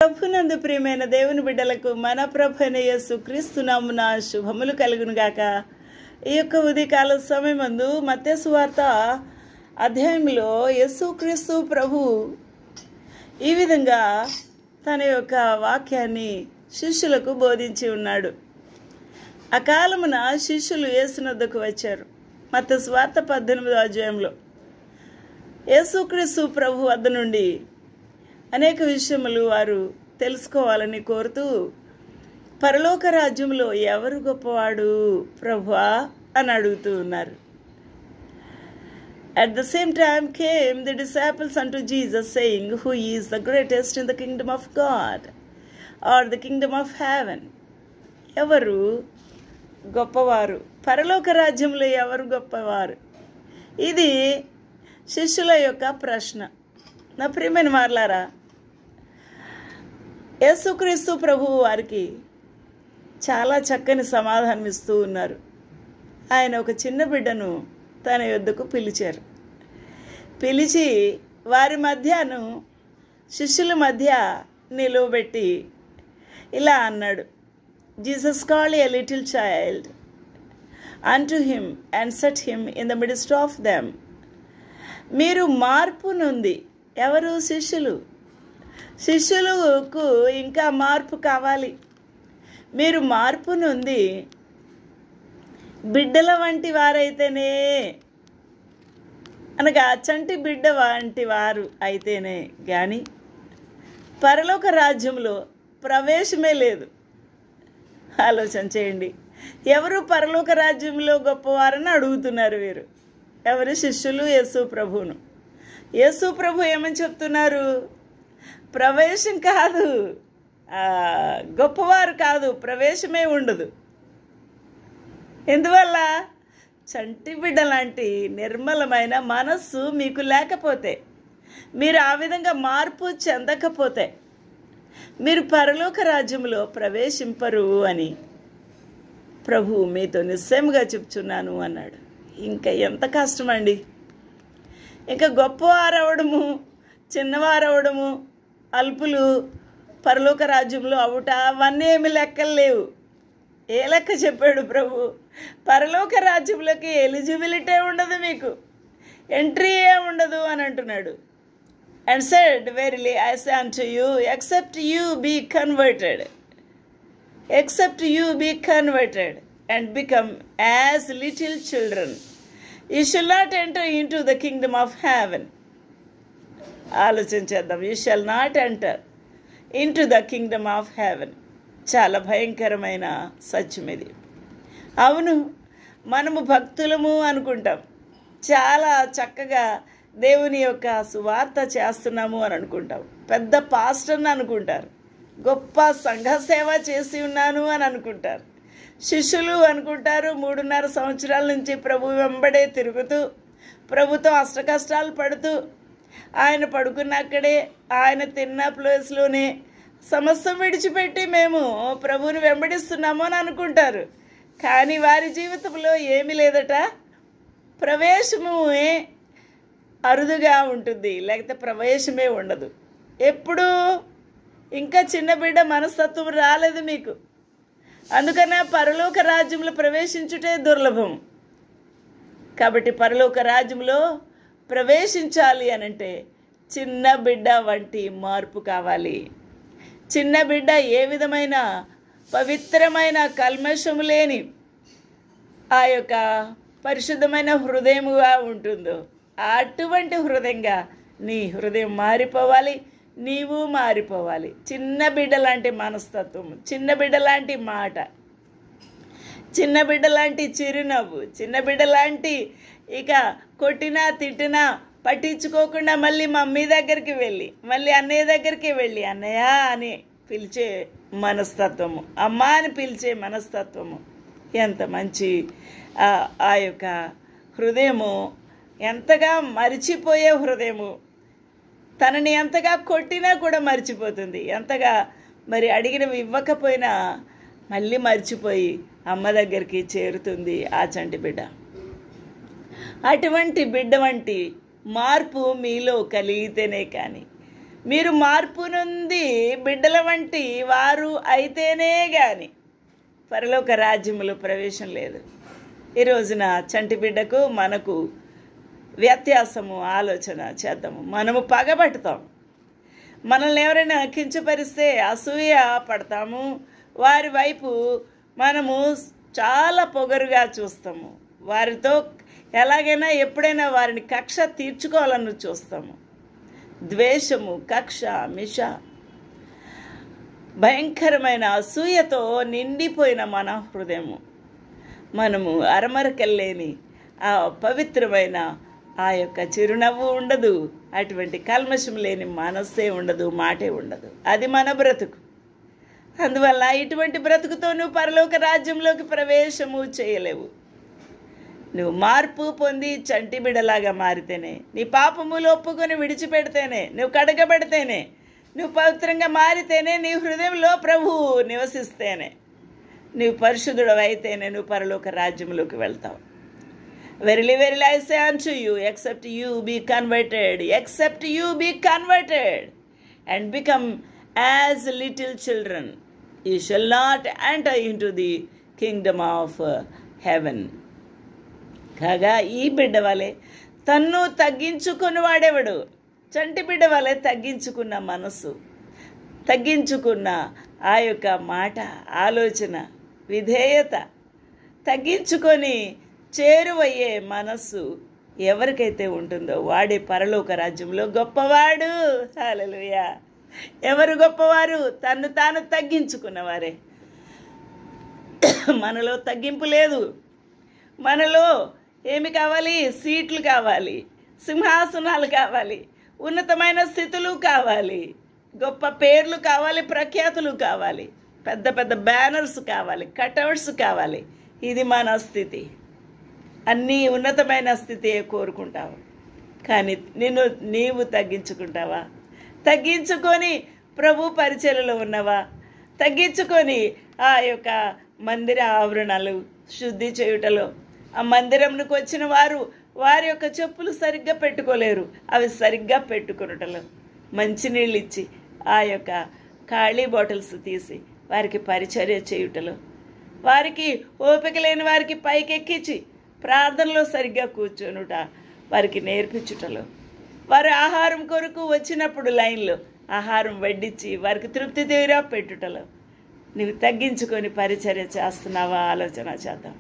ప్రభునందు ప్రియమైన దేవుని బిడ్డలకు మన ప్రభువైన యేసుక్రీస్తు నామమున శుభములు కలుగును గాక. ఈ యొక్క ఉదయకాల సమయమందు మత్తయి సువార్త అధ్యాయంలో యేసుక్రీస్తు ప్రభు ఈ విధంగా తన యొక్క వాక్యాన్ని శిష్యులకు బోధించి ఉన్నాడు. ఆ కాలమున శిష్యులు యేసునొద్దకు వచ్చారు. మత్తయి సువార్త 18వ అధ్యాయంలో యేసుక్రీస్తు ప్రభు వద్ద నుండి అనేక విషయములు వారు తెలుసుకోవాలని కోరుతూ, పరలోక రాజ్యంలో ఎవరు గొప్పవాడు ప్రభువా అని అడుగుతూ ఉన్నారు. At the same time came the disciples unto Jesus, saying, Who is the greatest in the kingdom of God, or the kingdom of heaven? ఎవరు గొప్పవారు, పరలోక రాజ్యంలో ఎవరు గొప్పవారు? ఇది శిష్యుల యొక్క ప్రశ్న. నా ప్రియమైన వారలారా, యేసుక్రీస్తు ప్రభువు వారికి చాలా చక్కని సమాధానం ఇస్తూ ఉన్నారు. ఆయన ఒక చిన్న బిడ్డను తన యొద్దకు పిలిచారు. పిలిచి వారి మధ్యను శిష్యుల మధ్య నిలువబెట్టి ఇలా అన్నాడు. Jesus called a little child unto him and set him in the midst of them. మీరు మార్పు నుండి, ఎవరు? శిష్యులకు ఇంకా మార్పు కావాలి. మీరు మార్పు నుండి బిడ్డల వంటి వారైతేనే, అనగా చంటి బిడ్డ వంటి వారు అయితేనే కానీ పరలోక రాజ్యంలో ప్రవేశమే లేదు. ఆలోచన చేయండి. ఎవరు పరలోక రాజ్యంలో గొప్పవారని అడుగుతున్నారు వీరు. ఎవరు? శిష్యులు యేసు ప్రభువును. యేసు ప్రభు ఏమని చెప్తున్నారు? ప్రవేశం కాదు, గొప్పవారు కాదు, ప్రవేశమే ఉండదు. ఎందువల్ల? చంటి బిడ్డ లాంటి నిర్మలమైన మనస్సు మీకు లేకపోతే, మీరు ఆ విధంగా మార్పు చెందకపోతే మీరు పరలోక రాజ్యంలో ప్రవేశింపరు అని ప్రభు మీతో నిశ్చయముగా చెప్తున్నాను అన్నాడు. ఇంకా ఎంత కష్టమండి! ఇంకా గొప్పవారవడము, చిన్నవారవడము, అల్పులు పరలోక రాజ్యంలో అవుట, అవన్నీ ఏమి లెక్కలు లేవు. ఏ లెక్క చెప్పాడు ప్రభు? పరలోక రాజ్యంలోకి ఎలిజిబిలిటీ ఉండదు, మీకు ఎంట్రీయే ఉండదు అని అంటున్నాడు. And said, Verily I say unto you, except you be converted and become as little children, you shall not enter into the kingdom of heaven. ఆలోచించేద్దాం. You shall not enter into the kingdom of heaven. చాలా భయంకరమైన సత్యం ఇది. అవును, మనము భక్తులము అనుకుంటాం, చాలా చక్కగా దేవుని యొక్క సువార్త చేస్తున్నాము అని అనుకుంటాం, పెద్ద పాస్టర్ని అనుకుంటారు, గొప్ప సంఘ సేవ చేసి ఉన్నాను అని అనుకుంటారు, శిష్యులు అనుకుంటారు. 3.5 సంవత్సరాల నుంచి ప్రభు వెంబడే తిరుగుతూ, ప్రభుతో అష్టకష్టాలు పడుతూ, ఆయన పడుకున్నక్కడే, ఆయన తిన్న ప్లేస్లోనే సమస్తం విడిచిపెట్టి మేము ప్రభువుని వెంబడిస్తున్నాము అని అనుకుంటారు. కానీ వారి జీవితంలో ఏమీ లేదట. ప్రవేశమే అరుదుగా ఉంటుంది, లేకపోతే ప్రవేశమే ఉండదు. ఎప్పుడు ఇంకా చిన్న బిడ్డ మనస్తత్వం రాలేదు మీకు. అందుకనే పరలోక రాజ్యంలో ప్రవేశించుటే దుర్లభం. కాబట్టి పరలోక రాజ్యంలో ప్రవేశించాలి అనంటే చిన్న బిడ్డ వంటి మార్పు కావాలి. చిన్న బిడ్డ ఏ విధమైన పవిత్రమైన కల్మషము లేని ఆ యొక్క పరిశుద్ధమైన హృదయముగా ఉంటుందో అటువంటి హృదయంగా నీ హృదయం మారిపోవాలి, నీవు మారిపోవాలి. చిన్న బిడ్డ లాంటి మనస్తత్వం, చిన్న బిడ్డ లాంటి మాట, చిన్న బిడ్డ లాంటి చిరునవ్వు, చిన్న బిడ్డ లాంటి ఇక కొట్టినా తిట్టినా పట్టించుకోకుండా మళ్ళీ మమ్మీ దగ్గరికి వెళ్ళి, మళ్ళీ అన్నయ్య దగ్గరికి వెళ్ళి అన్నయ్య అని పిలిచే మనస్తత్వము, అమ్మ అని పిలిచే మనస్తత్వము. ఎంత మంచి ఆ యొక్క హృదయము! ఎంతగా మరిచిపోయే హృదయము. తనని ఎంతగా కొట్టినా కూడా మర్చిపోతుంది, ఎంతగా మరి అడిగినవి ఇవ్వకపోయినా మళ్ళీ మర్చిపోయి అమ్మ దగ్గరికి చేరుతుంది ఆ చంటి బిడ్డ. అటువంటి బిడ్డ వంటి మార్పు మీలో కలిగితేనే కానీ మీరు మార్పు నుండి బిడ్డల వంటి వారు అయితేనే గాని పరలోక రాజ్యములో ప్రవేశం లేదు. ఈ రోజున చంటి బిడ్డకు మనకు వ్యత్యాసము ఆలోచన చేద్దాము. మనము పగబడతాం. మనల్ని ఎవరైనా కించపరిస్తే అసూయ పడతాము. వారి వైపు మనము చాలా పొగరుగా చూస్తాము. వారితో ఎలాగైనా ఎప్పుడైనా వారిని కక్ష తీర్చుకోవాలని చూస్తాము. ద్వేషము, కక్ష, మిష, భయంకరమైన అసూయతో నిండిపోయిన మన హృదయము. మనము అరమరకెళ్ళేని ఆ పవిత్రమైన ఆ యొక్క చిరునవ్వు ఉండదు. అటువంటి కల్మషం లేని మనస్సే ఉండదు, మాటే ఉండదు. అది మన బ్రతుకు. అందువల్ల ఇటువంటి బ్రతుకుతో నువ్వు పరలోక రాజ్యంలోకి ప్రవేశము చేయలేవు. నువ్వు మార్పు పొంది చంటి బిడ్డలాగా మారితేనే, నీ పాపములు ఒప్పుకొని విడిచిపెడితేనే, నువ్వు కడగబడితేనే, నువ్వు పవిత్రంగా మారితేనే, నీ హృదయంలో ప్రభువు నివసిస్తేనే, నువ్వు పరిశుద్ధుడు అయితేనే నువ్వు పరలోక రాజ్యంలోకి వెళ్తావు. Verily, verily, I say unto you, except you be converted and become as little children, you shall not enter into the kingdom of heaven. కాగా ఈ బిడ్డ వలె తన్ను తగ్గించుకుని వాడేవాడు. చంటి బిడ్డ వలె తగ్గించుకున్న మనసు, తగ్గించుకున్న ఆ యొక్క మాట, ఆలోచన, విధేయత, తగ్గించుకొని చేరువయ్యే మనస్సు ఎవరికైతే ఉంటుందో వాడే పరలోక రాజ్యంలో గొప్పవాడు. హల్లెలూయా. ఎవరు గొప్పవారు? తన్ను తాను తగ్గించుకున్నవారే. మనలో తగ్గింపు లేదు. మనలో ఏమి కావాలి? సీట్లు కావాలి, సింహాసనాలు కావాలి, ఉన్నతమైన స్థితులు కావాలి, గొప్ప పేర్లు కావాలి, ప్రఖ్యాతులు కావాలి, పెద్ద పెద్ద బ్యానర్స్ కావాలి, కటౌట్స్ కావాలి. ఇది మన స్థితి. అన్నీ ఉన్నతమైన స్థితియే కోరుకుంటావు. కానీ నీవు తగ్గించుకుంటావా? తగ్గించుకొని ప్రభు పరిచర్యలో ఉన్నవా? తగ్గించుకొని ఆ యొక్క మందిర ఆవరణలు శుద్ధి చేయుటలో, ఆ మందిరంకు వచ్చిన వారు వారి యొక్క చెప్పులు సరిగ్గా పెట్టుకోలేరు, అవి సరిగ్గా పెట్టుకున్నటలో, మంచినీళ్ళు ఇచ్చి ఆ యొక్క ఖాళీ బాటిల్స్ తీసి వారికి పరిచర్య చేయుటలో, వారికి ఓపిక లేని వారికి పైకెక్కించి ప్రార్థనలో సరిగ్గా కూర్చొనుట వారికి నేర్పించుటలో, వారి ఆహారం కొరకు వచ్చినప్పుడు లైన్లో ఆహారం వడ్డించి వారికి తృప్తి తీరా పెట్టుటలో నువ్వు తగ్గించుకొని పరిచర్య చేస్తున్నావా? ఆలోచన చేద్దాం.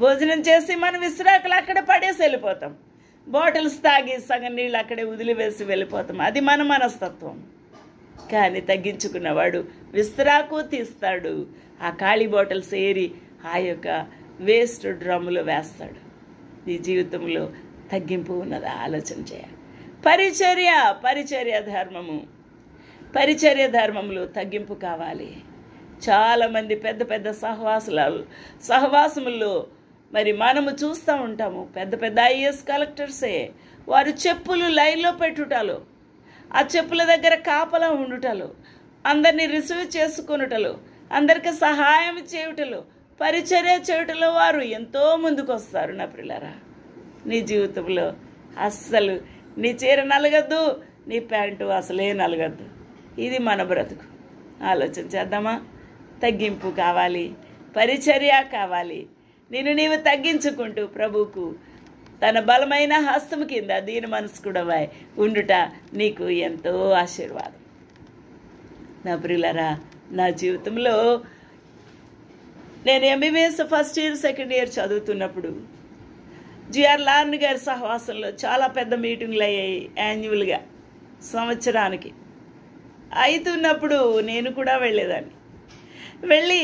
భోజనం చేసి మనం విశ్రాకులు అక్కడ పడేసి వెళ్ళిపోతాం. బాటిల్స్ తాగి సగం నీళ్ళు అక్కడే వదిలివేసి వెళ్ళిపోతాం. అది మన మనస్తత్వం. కానీ తగ్గించుకున్నవాడు విశ్రాకు తీస్తాడు. ఆ ఖాళీ బాటిల్స్ ఏరి ఆ యొక్క వేస్ట్ డ్రమ్ములో వేస్తాడు. నీ జీవితంలో తగ్గింపు ఉన్నదా? ఆలోచన చేయాలి. పరిచర్య ధర్మము, పరిచర్య ధర్మంలో తగ్గింపు కావాలి. చాలామంది పెద్ద పెద్ద సహవాసముల్లో మరి మనము చూస్తూ ఉంటాము. పెద్ద పెద్ద ఐఏఎస్ కలెక్టర్సే వారు చెప్పులు లైన్లో పెట్టుటలో, ఆ చెప్పుల దగ్గర కాపలా ఉండుటలో, అందరినీ రిసీవ్ చేసుకునుటలో, అందరికి సహాయం చేయుటలో, పరిచర్య చేయుటలో వారు ఎంతో ముందుకు వస్తారు. నా పిల్లరా, నీ జీవితంలో అస్సలు నీ చీర నలగద్దు, నీ ప్యాంటు అసలే నలగద్దు. ఇది మన బ్రతుకు. ఆలోచన చేద్దామా? తగ్గింపు కావాలి, పరిచర్య కావాలి. నీవు తగ్గించుకుంటూ ప్రభువుకు తన బలమైన హస్తము కింద దీని మనస్కుడవై ఉండుట నీకు ఎంతో ఆశీర్వాదం. నా ప్రియులరా, నా జీవితంలో నేను MBBS first year second year చదువుతున్నప్పుడు జిఆర్ లార్న్ గారి సహవాసంలో చాలా పెద్ద మీటింగ్లు అయ్యాయి. యాన్యువల్గా సంవత్సరానికి అవుతున్నప్పుడు నేను కూడా వెళ్ళేదాన్ని. వెళ్ళి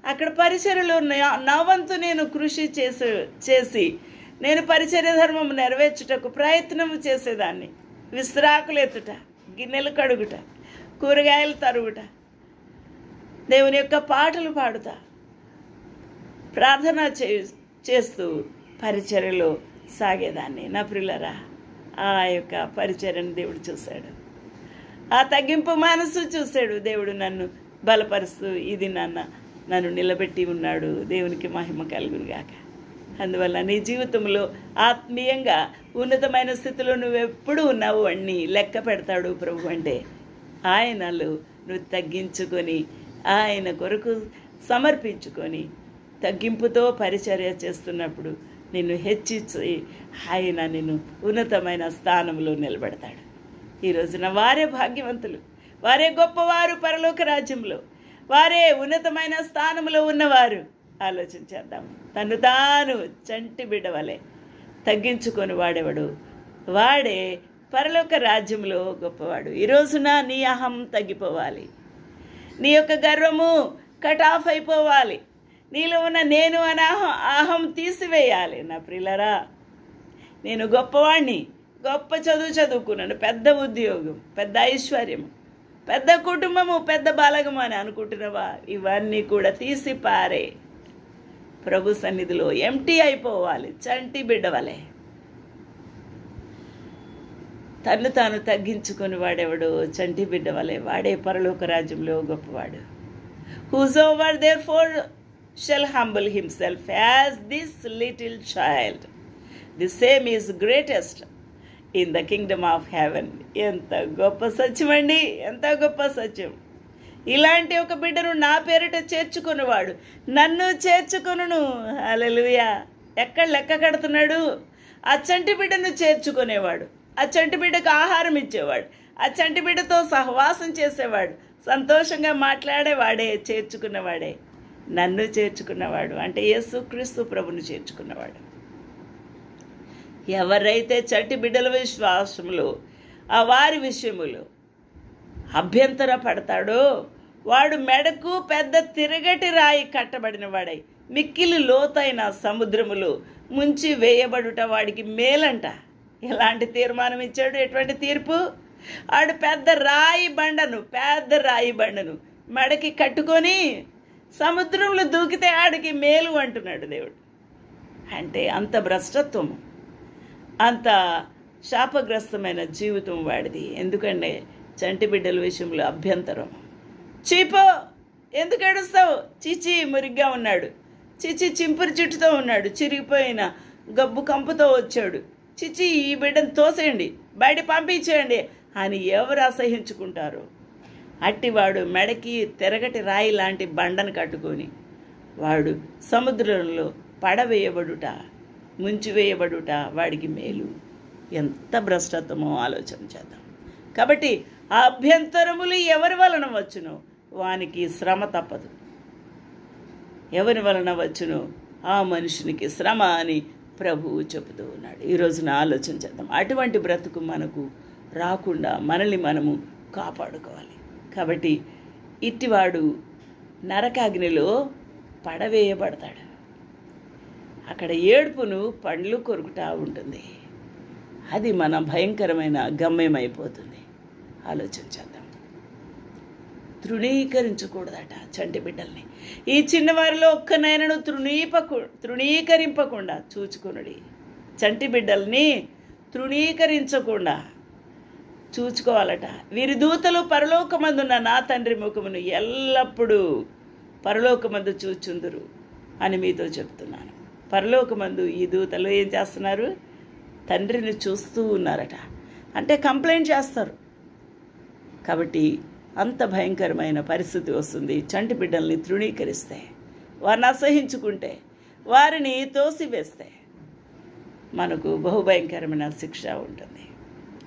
అక్కడ పరిచర్యలో నా వంతు నేను కృషి చేసి నేను పరిచర్య ధర్మం నెరవేర్చుటకు ప్రయత్నం చేసేదాన్ని. విశ్రాకులు ఎత్తుట, గిన్నెలు కడుగుట, కూరగాయలు తరుగుట, దేవుని యొక్క పాటలు పాడుతా, ప్రార్థన చేస్తూ పరిచర్యలో సాగేదాన్ని. నా ప్రియులరా, ఆ యొక్క పరిచర్యను దేవుడు చూశాడు. ఆ తగ్గింపు మనసు చూశాడు. దేవుడు నన్ను బలపరుస్తూ ఇది నన్ను నిలబెట్టి ఉన్నాడు. దేవునికి మహిమ కలుగును గాక. అందువల్ల నీ జీవితంలో ఆత్మీయంగా ఉన్నతమైన స్థితిలో నువ్వెప్పుడు ఉన్నావు అన్నీ లెక్క పెడతాడు ప్రభు. అంటే ఆయనలో నువ్వు తగ్గించుకొని ఆయన కొరకు సమర్పించుకొని తగ్గింపుతో పరిచర్య చేస్తున్నప్పుడు నిన్ను హెచ్చించి ఆయన నిన్ను ఉన్నతమైన స్థానంలో నిలబెడతాడు. ఈ రోజున వారే భాగ్యవంతులు, వారే గొప్పవారు పరలోక రాజ్యంలో, వారే ఉన్నతమైన స్థానంలో ఉన్నవారు. ఆలోచించేద్దాం. తను తాను చంటి బిడ్డ వలె తగ్గించుకొని వాడేవాడు, వాడే పరలోక రాజ్యంలో గొప్పవాడు. ఈ రోజున నీ అహం తగ్గిపోవాలి, నీ యొక్క గర్వము కట్ ఆఫ్ అయిపోవాలి, నీలో ఉన్న నేను అనే అహం తీసివేయాలి. నా ప్రియులరా, నేను గొప్పవాణ్ణి, గొప్ప చదువు చదువుకున్నాను, పెద్ద ఉద్యోగం, పెద్ద ఐశ్వర్యము, పెద్ద కుటుంబము, పెద్ద బలగము అని అనుకుంటున్నావా? ఇవన్నీ కూడా తీసి పారే. ప్రభు సన్నిధిలో ఎంటీ అయిపోవాలి, చంటి బిడ్డ వలె. తను తాను తగ్గించుకొని వాడేవాడు చంటి బిడ్డ వలె, వాడే పరలోక రాజ్యంలో గొప్పవాడు. Whosoever therefore shall humble himself as this little child, the same is greatest in the kingdom of heaven. ఎంత గొప్ప సత్యం అండి, ఎంత గొప్ప సత్యం. ఇలాంటి ఒక బిడ్డను నా పేరిట చేర్చుకునేవాడు నన్ను చేర్చుకొనును. హల్లెలూయా. ఎక్కడ లెక్క కడుతున్నాడు? ఆ చంటి బిడ్డను చేర్చుకునేవాడు, ఆ చంటి బిడ్డకు ఆహారం ఇచ్చేవాడు, ఆ చంటి బిడ్డతో సహవాసం చేసేవాడు, సంతోషంగా మాట్లాడేవాడే, చేర్చుకున్నవాడే. నన్ను చేర్చుకున్నవాడు అంటే యేసుక్రీస్తు ప్రభుని చేర్చుకున్నవాడు. ఎవరైతే చంటి బిడ్డల విశ్వాసములో ఆ వారి విషయములో అభ్యంతర పడతాడో వాడు మెడకు పెద్ద తిరగటి రాయి కట్టబడిన వాడై మిక్కిలి లోతైన సముద్రములో ముంచి వేయబడుట వాడికి మేలంట. ఎలాంటి తీర్మానం ఇచ్చాడు? ఎటువంటి తీర్పు? ఆడు పెద్ద రాయి బండను మెడకి కట్టుకొని సముద్రంలో దూకితే ఆడికి మేలు అంటున్నాడు దేవుడు. అంటే అంత భ్రష్టత్వము, అంత శాపగ్రస్తమైన జీవితం వాడిది. ఎందుకంటే చంటి బిడ్డల విషయంలో అభ్యంతరం. చీపో, ఎందుకు ఏడుస్తావు? చిచి మురిగ్గా ఉన్నాడు, చిచి చింపురి చుట్టుతో ఉన్నాడు, చిరిగిపోయిన గబ్బు కంపుతో వచ్చాడు, చిచి ఈ బిడ్డను తోసేయండి, బయట పంపించేయండి అని ఎవరు అసహించుకుంటారు? అట్టివాడు మెడకి తిరగటి రాయి లాంటి బండను కట్టుకొని వాడు సముద్రంలో పడవేయబడుట, ముంచివేయబడుట వాడికి మేలు. ఎంత భ్రష్టత్వమో ఆలోచన చేద్దాం. కాబట్టి ఆ అభ్యంతరములు ఎవరి వలన వచ్చునో వానికి శ్రమ తప్పదు. ఎవరి వలన వచ్చునో ఆ మనుషునికి శ్రమ అని ప్రభువు చెబుతూ ఉన్నాడు. ఈ రోజున ఆలోచన చేద్దాం. అటువంటి బ్రతుకు మనకు రాకుండా మనల్ని మనము కాపాడుకోవాలి. కాబట్టి ఇట్టివాడు నరకాగ్నిలో పడవేయబడతాడు. అక్కడ ఏడుపును పండ్లు కొరుకుతా ఉంటుంది. అది మన భయంకరమైన గమ్యమైపోతుంది. ఆలోచించేద్దాం. తృణీకరించకూడదట చంటి బిడ్డల్ని. ఈ చిన్నవారిలో ఒక్కనైనను తృణీకరింపకుండా చూచుకొనుడి. చంటి బిడ్డల్ని తృణీకరించకుండా చూచుకోవాలట. వీరి దూతలు పరలోకమందున్న నా తండ్రి ముఖమును ఎల్లప్పుడూ పరలోకమందు చూచుందురు అని మీతో చెప్తున్నాను. పరలోకమందు ఈ దూతలు ఏం చేస్తున్నారు? తండ్రిని చూస్తూ ఉన్నారట. అంటే కంప్లైంట్ చేస్తారు. కాబట్టి అంత భయంకరమైన పరిస్థితి వస్తుంది చంటి బిడ్డల్ని తృణీకరిస్తే, వారిని అసహించుకుంటే, వారిని తోసివేస్తే మనకు బహుభయంకరమైన శిక్ష ఉంటుంది.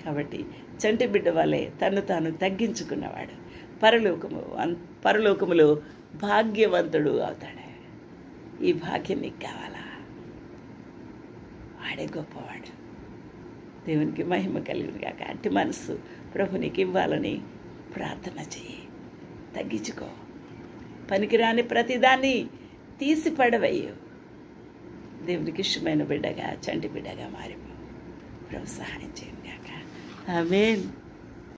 కాబట్టి చంటి బిడ్డ వలె తను తాను తగ్గించుకున్నవాడు పరలోకములో భాగ్యవంతుడు అవుతాడు. ఈ భాగ్యం నీకు కావాలా? వాడే గొప్పవాడు. దేవునికి మహిమ కలిగిన గాక. అట్టి మనసు ప్రభు నీకు ఇవ్వాలని ప్రార్థన చెయ్యి. తగ్గించుకో. పనికిరాని ప్రతిదాన్ని తీసి పడవయ్యు. దేవునికి ఇష్టమైన బిడ్డగా, చంటి బిడ్డగా మారిపో. ప్రభు సహాయం చేయండి గాక. ఆమేన్.